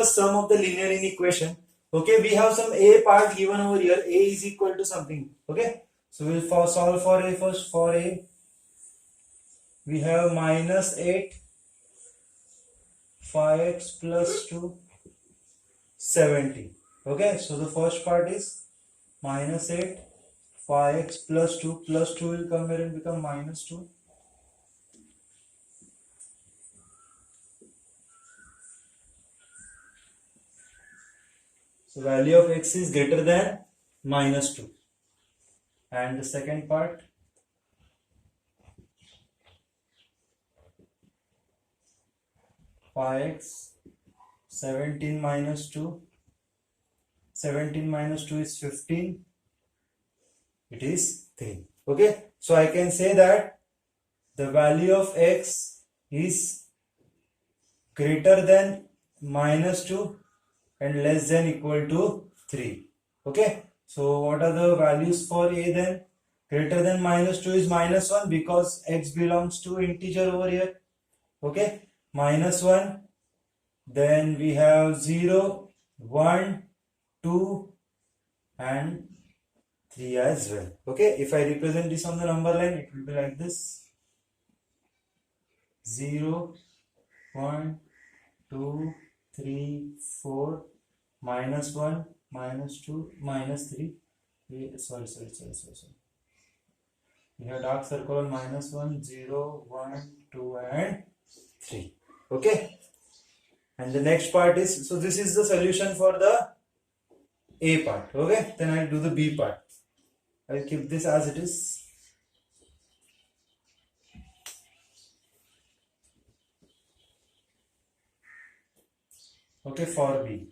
sum of the linear inequation. Okay, we have some a part given over here. A is equal to something. Okay, so we'll solve for a first. For a, we have minus 8 5x plus 2 70. Okay, so the first part is minus 8 5x plus 2 will come here and become minus 2. So value of x is greater than minus 2. And the second part, x 17 minus 2. 17 minus 2 is 15. It is 3. Okay, so I can say that the value of x is greater than minus 2 and less than equal to 3. Okay, so what are the values for a then? Greater than minus 2 is minus 1 because x belongs to integer over here. Okay, minus 1. Then we have 0, 1, 2 and 3 as well. Okay, if I represent this on the number line, it will be like this: 0, 1, 2, 3, 4, minus 1, minus 2, minus 3. Sorry. We have dark circle on minus 1, 0, 1, 2 and 3. Okay, and the next part is, so this is the solution for the A part. Okay, then I'll do the B part. I'll keep this as it is. Okay, for B,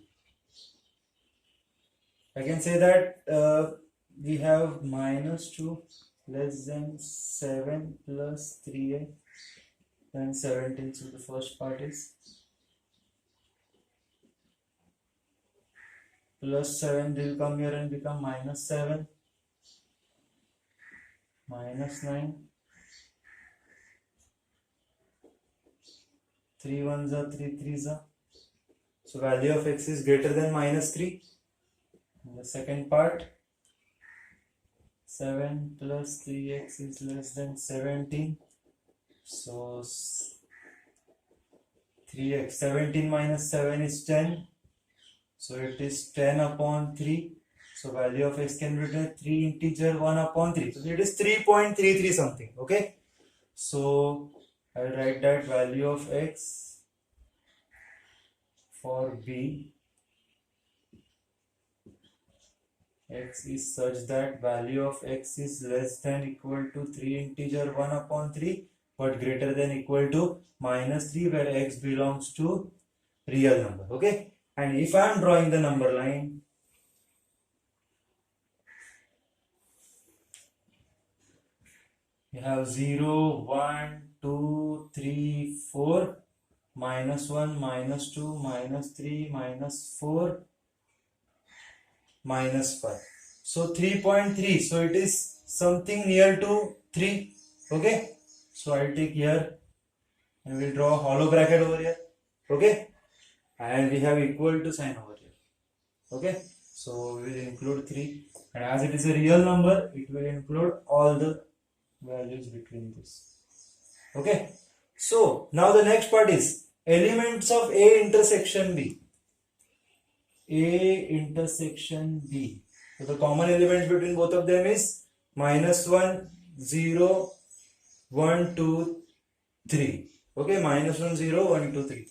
I can say that we have minus 2 less than 7 plus 3a, then 17. So the first part is plus 7 will come here and become minus 7, minus 9, 3 ones are 3 threes are. So value of x is greater than minus 3. And the second part, 7 plus 3x is less than 17. So 3x, 17 minus 7 is 10. So it is 10 upon 3. So value of x can be written 3 integer 1 upon 3. So it is 3.33 something. Okay. So I will write that value of x for B, x is such that value of x is less than equal to 3 integer 1 upon 3 but greater than equal to minus 3 where x belongs to real number. Okay, and if I am drawing the number line, you have 0, 1, 2, 3, 4, minus 1, minus 2, minus 3, minus 4, minus 5. So 3.3. So it is something near to 3. Okay. So I'll take here and we'll draw a hollow bracket over here. Okay. And we have equal to sign over here. Okay. So we will include 3. And as it is a real number, it will include all the values between this. Okay. So now the next part is elements of A intersection B. A intersection B. So the common elements between both of them is minus 1, 0, 1, 2, 3. Okay, minus 1, 0, 1, 2, 3.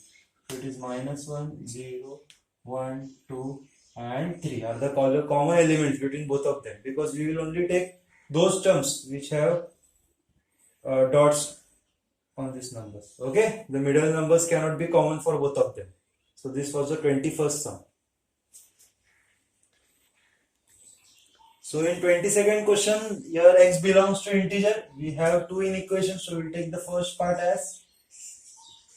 So it is minus 1, 0, 1, 2 and 3 are the common elements between both of them, because we will only take those terms which have dots on these numbers. Okay, the middle numbers cannot be common for both of them. So this was the 21st sum. So in 22nd question, here x belongs to integer. We have two inequations, so we will take the first part as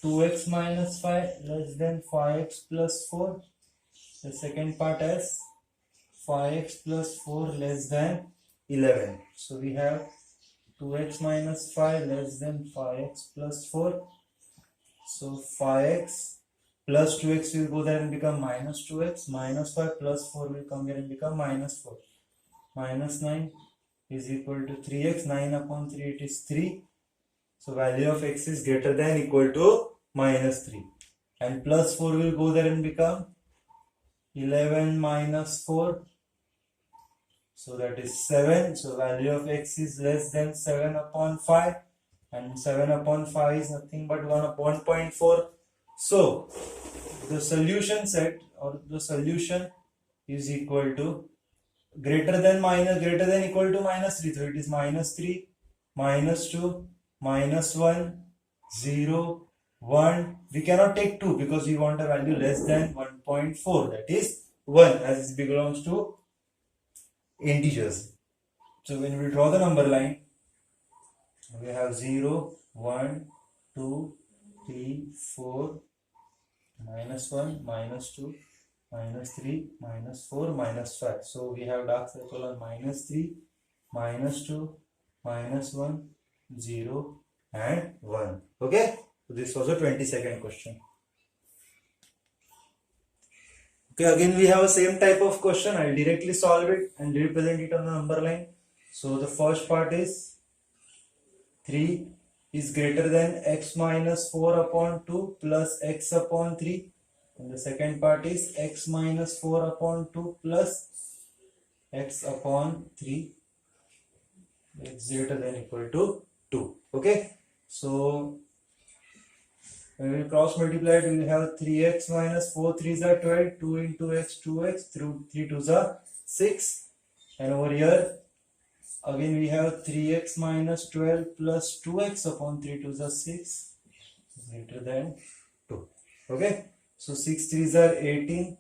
2x minus 5 less than 5x plus 4. The second part as 5x plus 4 less than 11. So we have 2x minus 5 less than 5x plus 4. So 5x plus 2x will go there and become minus 2x, minus 5 plus 4 will come here and become minus 4. Minus 9 is equal to 3x, 9 upon 3 it is 3. So value of x is greater than equal to minus 3. And plus 4 will go there and become 11 minus 4. So that is 7. So value of x is less than 7 upon 5. And 7 upon 5 is nothing but 1 upon 0.4. So the solution set or the solution is equal to greater than equal to minus 3. So it is minus 3, minus 2, minus 1, 0, 1. We cannot take 2 because we want a value less than 1.4. That is 1 as it belongs to integers. So when we draw the number line, we have 0, 1, 2, 3, 4, minus 1, minus 2, minus 3, minus 4, minus 5. So we have dark circle on minus 3, minus 2, minus 1, 0 and 1. Okay, so this was a 22nd question. Okay, again we have a same type of question. I'll directly solve it and represent it on the number line. So the first part is 3 is greater than x minus 4 upon 2 plus x upon 3. And the second part is x minus 4 upon 2 plus x upon 3 is greater than equal to 2. Okay, so when we cross multiply it, we will have 3x minus 4 3s are 12, 2 into x 2x, through 3 2s are 6, and over here again we have 3x minus 12 plus 2x upon 3 2s are 6 greater than 2. Okay, so 6 3s are 18,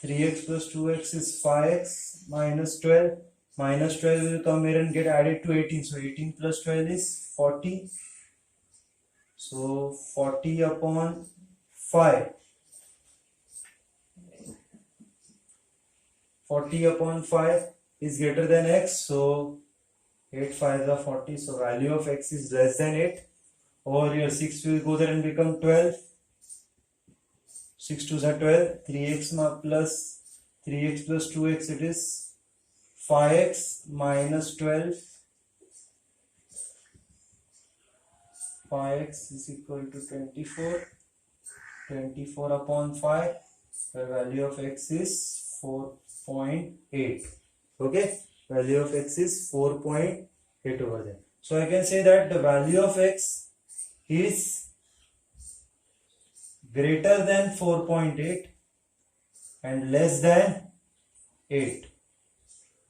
3x plus 2x is 5x minus 12. Minus 12 will come here and get added to 18. So 18 plus 12 is 40. So 40 upon 5. 40 upon 5 is greater than x. So 8 5s are 40. So value of x is less than 8. Over here 6 will go there and become 12. 6 2s are 12. 3x plus 2x it is 5x minus 12. 5x is equal to 24. 24 upon 5. The value of x is 4.8. Okay, value of x is 4.8 over there. So I can say that the value of x is greater than 4.8 and less than 8.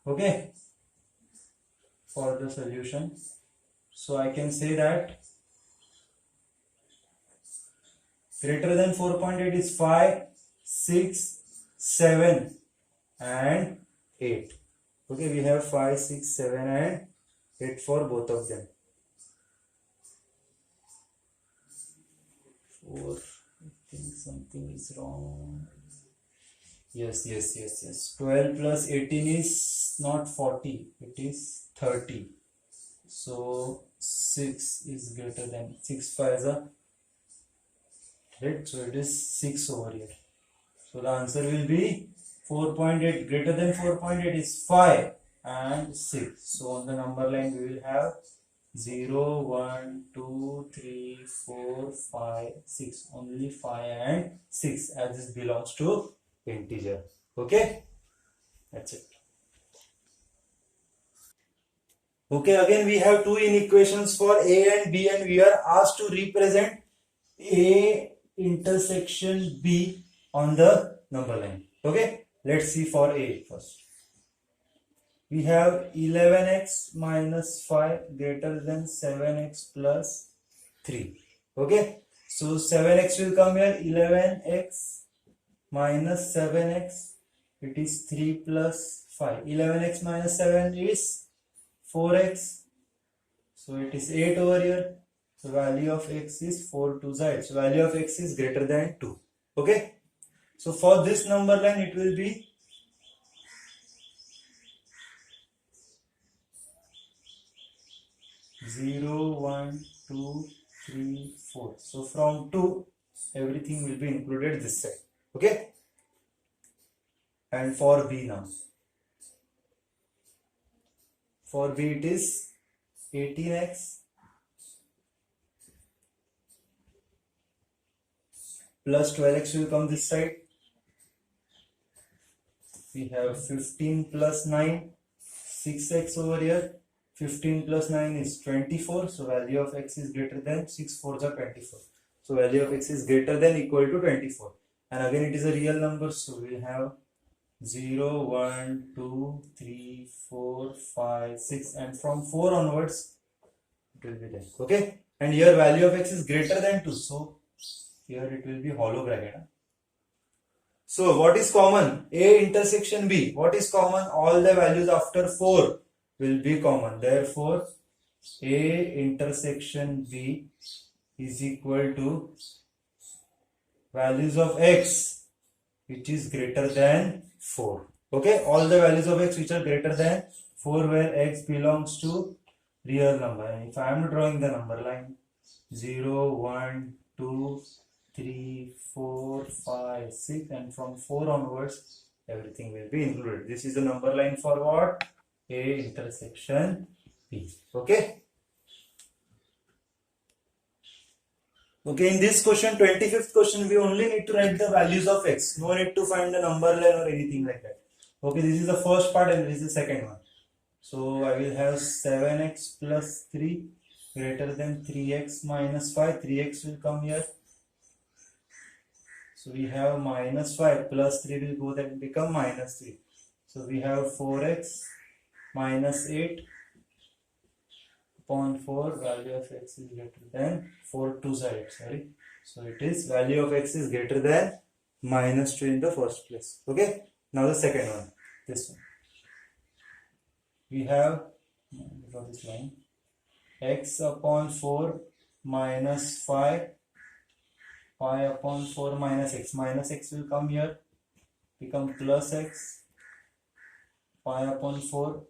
Okay, for the solution. So I can say that greater than 4.8 is 5, 6, 7 and 8. Okay, we have 5, 6, 7 and 8 for both of them. 4, I think something is wrong. Yes. 12 plus 18 is not 40, it is 30. So 6 is greater than 6 5s are right. So it is 6 over here. So the answer will be 4.8. Greater than 4.8 is 5 and 6. So on the number line we will have 0, 1, 2, 3, 4, 5, 6. Only 5 and 6 as this belongs to integer. Okay, that's it. Okay, again we have two inequations for A and B, and we are asked to represent A intersection B on the number line. Okay, let's see for A first. We have 11x minus 5 greater than 7x plus 3. Okay, so 7x will come here, 11x minus 7x, it is 3 plus 5. 11x minus 7 is 4x, so it is 8 over here. So value of x is 4 2s are 8. So value of x is greater than 2. Okay, so for this number line it will be 0, 1, 2, 3, 4. So from 2 everything will be included this side. Okay. And for B now, for B it is 18x plus 12x will come this side. We have 15 plus 9, 6x over here. 15 plus 9 is 24. So value of x is greater than 6 4s are 24. So value of x is greater than equal to 24. And again it is a real number. So we have 0, 1, 2, 3, 4, 5, 6. And from 4 onwards it will be there. Okay. And here value of x is greater than 2. So here it will be hollow bracket. So what is common? A intersection B. What is common? All the values after 4 will be common. Therefore, A intersection B is equal to values of x which is greater than 4. Okay, all the values of x which are greater than 4 where x belongs to real number. And if I am drawing the number line 0, 1, 2, 3, 4, 5, 6 and from 4 onwards everything will be included. This is the number line for what? A intersection B. Okay. Okay, in this question, 25th question, we only need to write the values of x. No need to find the number line or anything like that. Okay, this is the first part and this is the second one. So I will have 7x plus 3 greater than 3x minus 5. 3x will come here. So we have minus 5 plus 3 will go there and become minus 3. So we have 4x minus 8 upon 4. Value of x is greater than 4 2 side. Sorry. So it is value of x is greater than minus 2 in the first place. Okay. Now the second one. This one. We have this line x upon 4 minus 5. 5 upon 4 minus x. Minus x will come here, become plus x. 5 upon 4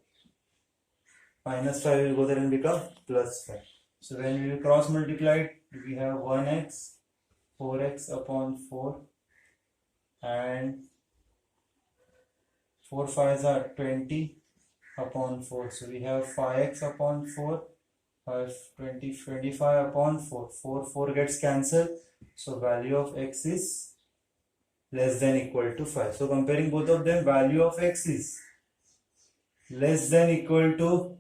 minus 5 will go there and become plus 5. So when we will cross multiply it, we have 1x, 4x upon 4 and 4 5s are 20 upon 4. So we have 5x upon 4, 25 upon 4. 4 gets cancelled. So value of x is less than equal to 5. So comparing both of them, value of x is less than equal to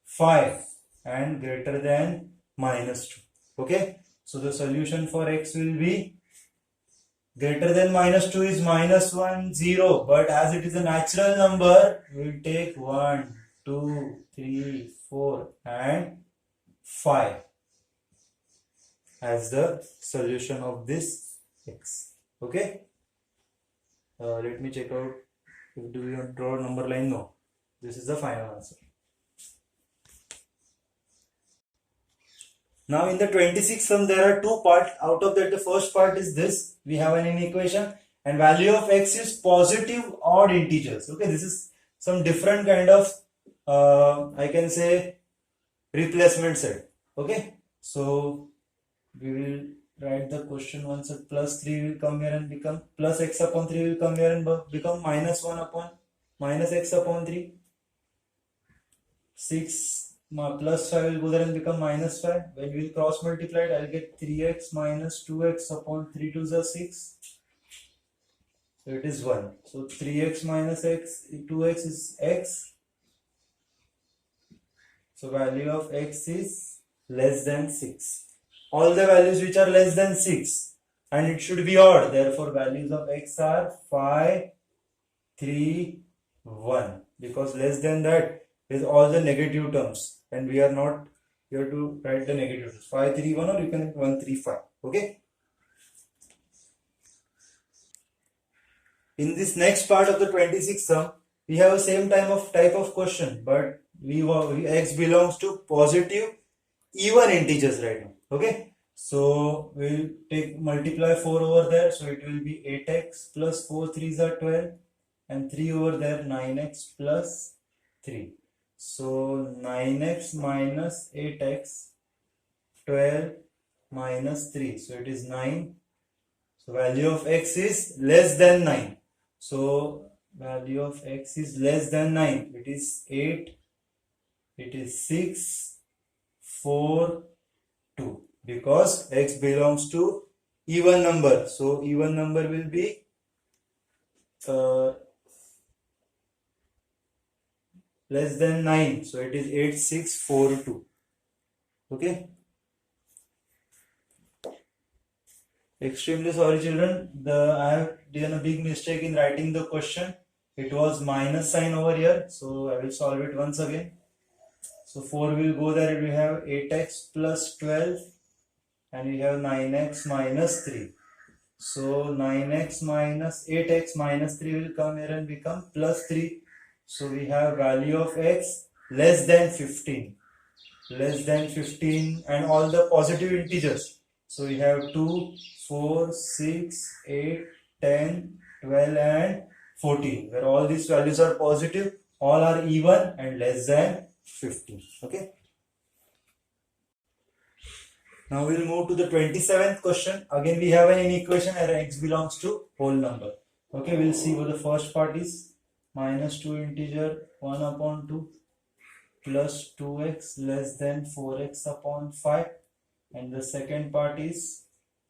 5 and greater than minus 2. Okay. So the solution for x will be greater than minus 2 is minus 1, 0. But as it is a natural number, we will take 1, 2, 3, 4 and 5 as the solution of this x. Okay. Let me check out if do we want to draw a number line. No. This is the final answer. Now in the 26th sum there are two parts. Out of that the first part is this. We have an equation and value of x is positive odd integers. Okay. This is some different kind of I can say replacement set. Okay. So we will write the question once. Plus 3 will come here and become plus x upon 3 will come here and become minus 1 upon minus x upon 3. 6 plus 5 will go there and become minus 5. When we will cross multiply it, I will get 3x minus 2x upon 3 to the 6. So it is 1. So 3x minus x, 2x is x. So value of x is less than 6. All the values which are less than 6 and it should be odd. Therefore, values of x are 5, 3, 1. Because less than that is all the negative terms and we are not here to write the negative terms. 5, 3, 1 or you can write 1, 3, 5. Okay. In this next part of the 26th sum, we have the same type of question, but x belongs to positive even integers right now. Okay, so we'll take multiply 4 over there, so it will be 8x plus 4 3s are 12 and 3 over there 9x plus 3. So 9x minus 8x 12 minus 3. So it is 9. So value of x is less than 9. So value of x is less than 9. It is 8. It is 6, 4, 2. Because x belongs to even number. So even number will be less than 9. So it is 8, 6, 4, 2. Okay. Extremely sorry children, I have done a big mistake in writing the question. It was minus sign over here, so I will solve it once again. So 4 will go there, we have 8x plus 12 and we have 9x minus 3. So 9x minus 8x minus 3 will come here and become plus 3. So we have value of x less than 15. Less than 15 and all the positive integers. So we have 2, 4, 6, 8, 10, 12 and 14. Where all these values are positive, all are even and less than 15. Okay. Now we will move to the 27th question. Again we have an inequation where x belongs to whole number. Okay, we will see what the first part is. Minus 2 integer 1 upon 2 plus 2x less than 4x upon 5. And the second part is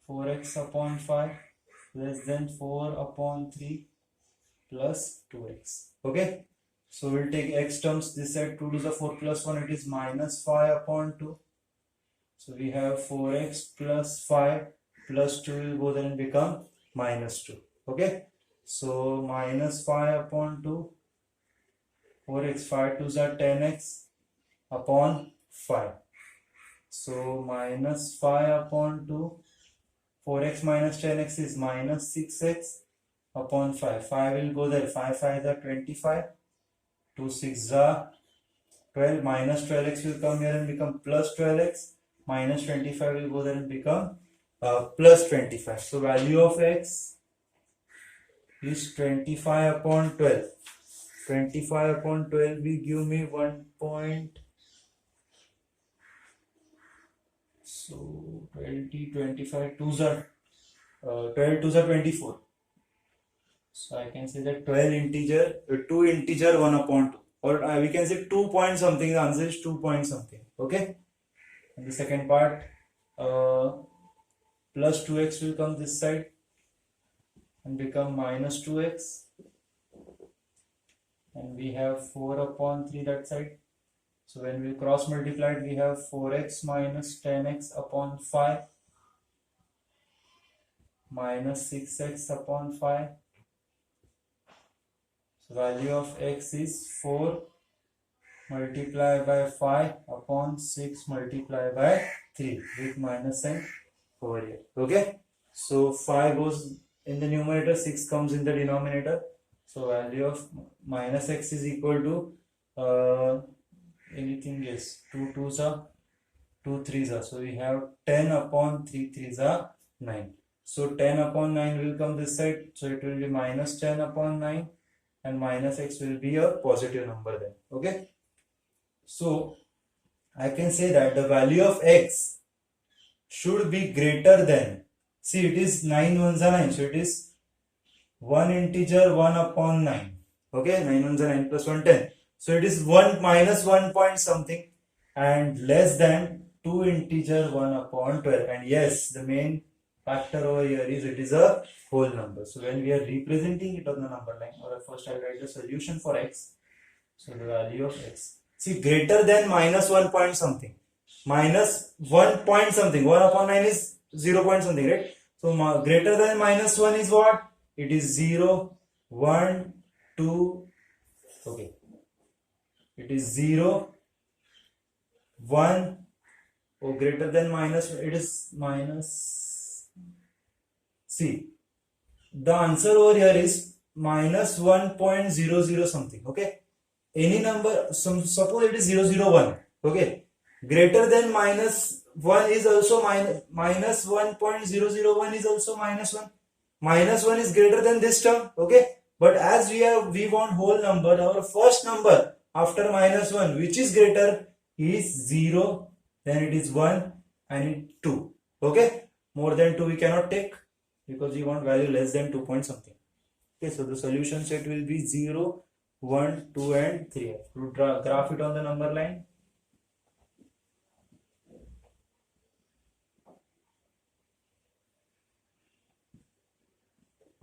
4x upon 5 less than 4 upon 3 plus 2x. Okay. So we'll take x terms. This side 2 to the 4 plus 1. It is minus 5 upon 2. So we have 4x plus 5 plus 2 will go there and become minus 2. Okay. So minus 5 upon 2. 4x 5 2s are 10x upon 5. So minus 5 upon 2. 4x minus 10x is minus 6x upon 5. 5 will go there. 5 5 are 25. 2 6 are 12. Minus 12x will come here and become plus 12x. Minus 25 will go there and become plus 25. So value of x is 25 upon 12. 25 upon 12 will give me 1 point. So 20, 25, 2s are 12 2s are 24. So I can say that 12 integer, 2 integer 1 upon 2. Or we can say 2 point something. The answer is 2 point something. Okay. And the second part, plus 2x will come this side and become minus 2x. And we have 4 upon 3 that side. So when we cross multiply it, we have 4x minus 10x upon 5 minus 6x upon 5. So value of x is 4 multiplied by 5 upon 6 multiplied by 3 with minus sign over here. Okay. So 5 goes in the numerator, 6 comes in the denominator. So value of minus x is equal to anything is 2 2s are 2 3s are. So we have 10 upon 3 3s are 9. So 10 upon 9 will come this side. So it will be minus 10 upon 9 and minus x will be a positive number then. Okay. So I can say that the value of x should be greater than, see it is 9 ones are 9. So it is 1 integer 1 upon 9. Okay, 9 ones are 9 plus 1 10. So it is 1 minus 1 point something and less than 2 integer 1 upon 12. And yes, the main factor over here is it is a whole number. So when we are representing it on the number line, or first I will write the solution for x. So the value of x. See, greater than minus 1 point something. Minus 1 point something. 1 upon 9 is 0 point something, right? So greater than minus 1 is what? It is 0, 1, 2. Okay. It is 0, 1. Oh, greater than minus, it is minus. See, the answer over here is minus 1.00 something. Okay. Any number, suppose it is 001. Okay. Greater than minus 1 is also minus 1.001 is also minus 1. Minus 1 is greater than this term. Okay. But as we want whole number, our first number after minus 1, which is greater, is 0, then it is 1 and it 2. Okay, more than 2 we cannot take because we want value less than 2 point something. Okay, so the solution set will be 0, 1, 2 and 3. To graph it on the number line.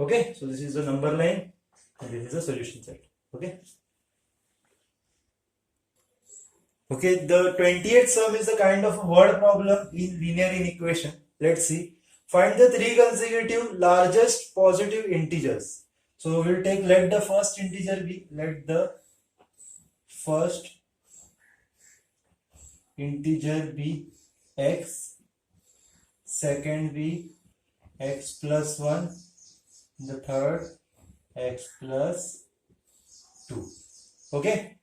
Okay, so this is the number line and this is the solution set. Okay. Okay, the 28th sum is a kind of a word problem in linear inequation. Let's see. Find the 3 consecutive largest positive integers. So we'll take, let the first integer be, let the first integer be x, second be x plus 1, the third x plus 2. Okay.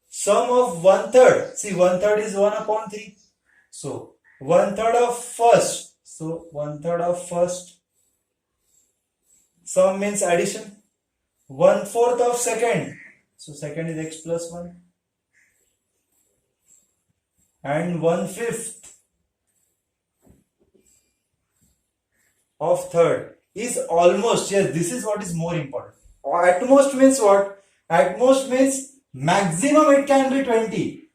Sum of 1/3. See, 1/3 is 1 upon 3. So 1/3 of first. So 1/3 of first. Sum means addition. 1/4 of second. So second is x plus 1. And 1/5 of third is almost. Yes, this is what is more important. At most means what? At most means maximum it can be 20.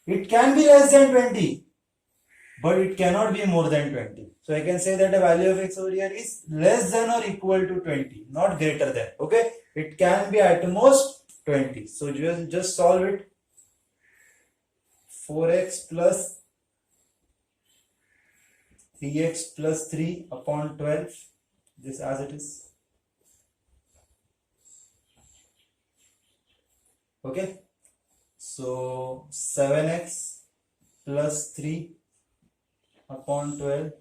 It can be less than 20. But it cannot be more than 20. So I can say that the value of x over here is less than or equal to 20. Not greater than. Okay. It can be at most 20. So just solve it. 4x plus 3x plus 3 upon 12. This as it is. Okay. So 7x plus 3 upon 12.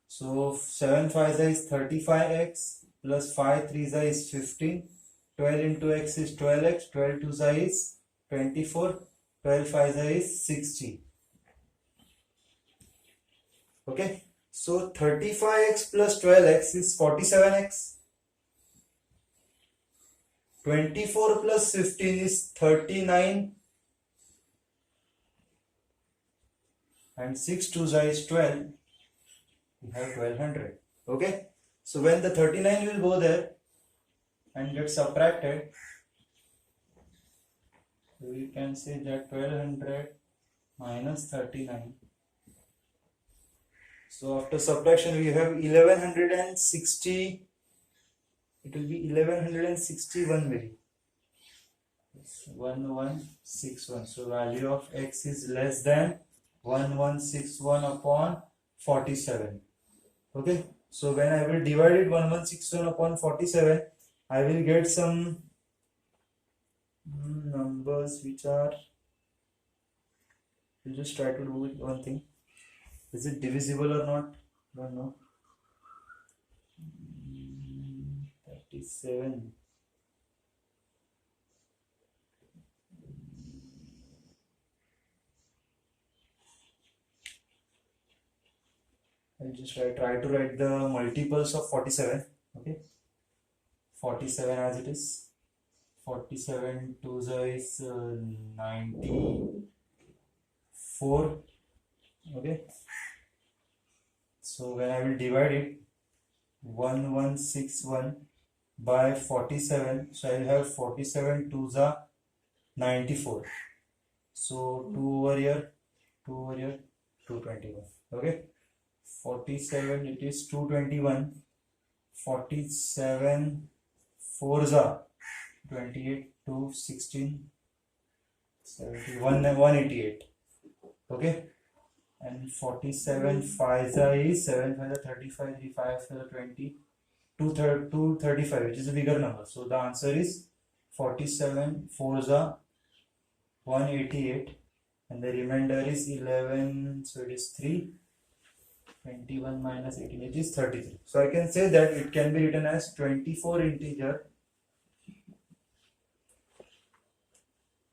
So 7 5 is 35x plus 5 3 is 15. 12 into x is 12x. 12 2 is 24. 12 5 is 60. Okay. So 35x plus 12x is 47x. 24 plus 15 is 39. And 6 2 is 12. We have 1200. Okay. So when the 39 will go there and get subtracted, we can say that 1200 minus 39. So after subtraction we have 1160. It will be 1161 maybe. 1161. So value of x is less than 1161 upon 47. Okay. So when I will divide it 1161 upon 47, I will get some numbers which are. We'll just try to do one thing. Is it divisible or not? Don't know. 37. I'll just try to write the multiples of 47. Okay. 47 as it is. 47 2 is 94. Okay. So when I will divide it 1161 by 47, so I will have 47 2 are 94. So 2 over here, 221. Okay. 47 it is 221. 47 4s are 28, 2, 16, 71, 188. Okay. And 47 5 is 7 5 35, 3 5 20, 235, which is a bigger number. So the answer is 47 4s are 188 and the remainder is 11. So it is 3. 21 minus 18, it is 33. So I can say that it can be written as 24 integer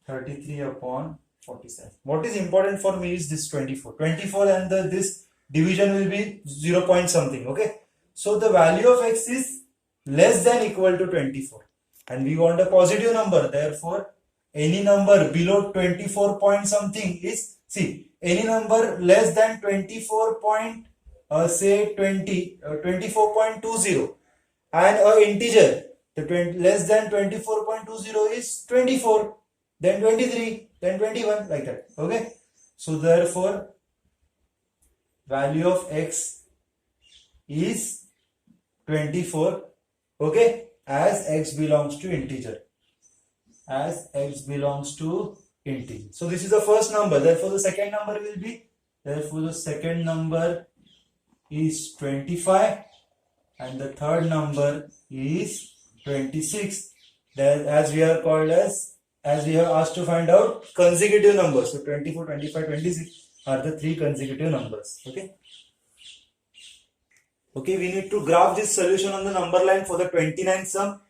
33 upon 47. What is important for me is this 24. 24 and this division will be 0 point something. Okay. So the value of x is less than equal to 24. And we want a positive number. Therefore, any number below 24 point something is, see, any number less than 24 point, say 24.20, and a integer, the less than 24.20 is 24, then 23, then 21, like that. Okay, so therefore value of x is 24, okay, as x belongs to integer, as x belongs to integer. So this is the first number, therefore the second number will be, therefore the second number is 25, and the third number is 26. That, as we are called as we have asked to find out consecutive numbers. So 24, 25, 26 are the three consecutive numbers. Okay. Okay, we need to graph this solution on the number line for the 29 sum.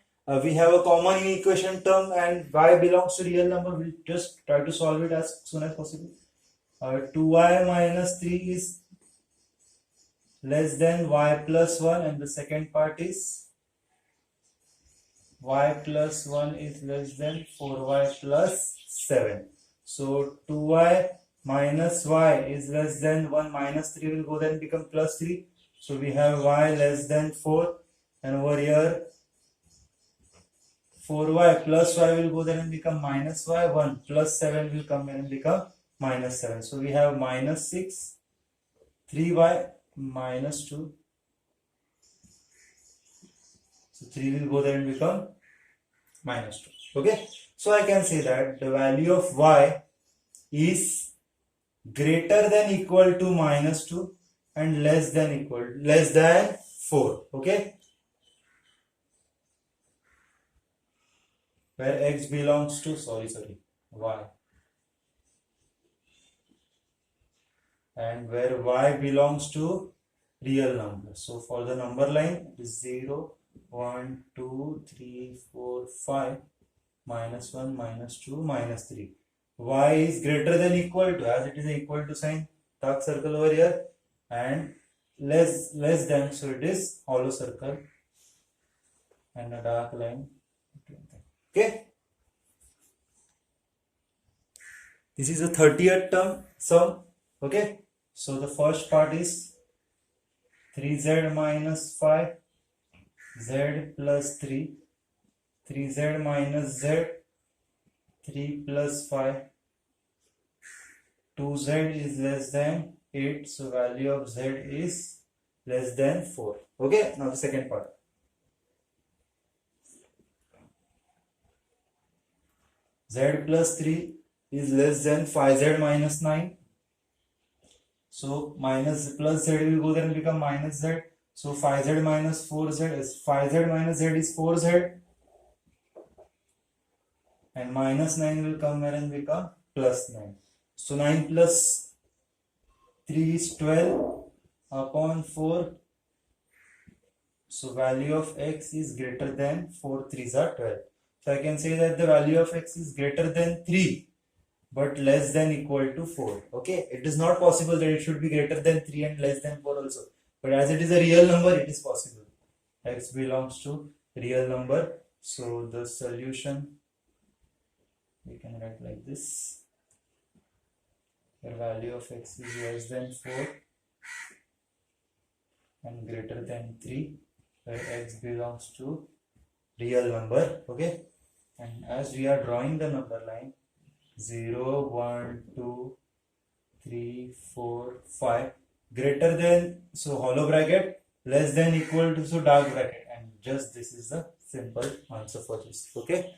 We have a common inequation term and y belongs to real number. We'll just try to solve it as soon as possible. 2y minus 3 is less than y plus 1, and the second part is y plus 1 is less than 4y plus 7. So 2y minus y is less than 1, minus 3 will go then become plus 3. So we have y less than 4, and over here 4y plus y will go then and become minus y, 1 plus 7 will come and become minus 7. So we have minus 6, 3y minus 2. So 3 will go there and become minus 2. Okay. So I can say that the value of y is greater than equal to minus 2 and less than 4. Okay. Where x belongs to, y. And where y belongs to real number. So for the number line, it is 0, 1, 2, 3, 4, 5, minus 1, minus 2, minus 3. Y is greater than equal to, as it is an equal to sign, dark circle over here, and less than, so it is hollow circle and a dark line. Okay. This is the 30th term sum. Okay. So the first part is 3z minus 5, z plus 3, 3z minus z, 3 plus 5, 2z is less than 8, so value of z is less than 4. Okay, now the second part. Z plus 3 is less than 5z minus 9. So minus plus z will go there and become minus z. So 5z minus 4z is 5z minus z is 4z. And minus 9 will come here and become plus 9. So 9 plus 3 is 12 upon 4. So value of x is greater than 4 3s are 12. So I can say that the value of x is greater than 3 but less than equal to 4. Okay, it is not possible that it should be greater than 3 and less than 4 also. But as it is a real number, it is possible. X belongs to real number. So the solution we can write like this. The value of x is less than 4 and greater than 3, where x belongs to real number. Okay, and as we are drawing the number line 0, 1, 2, 3, 4, 5, greater than, so hollow bracket, less than equal to, so dark bracket, and just this is the simple answer for this. Okay.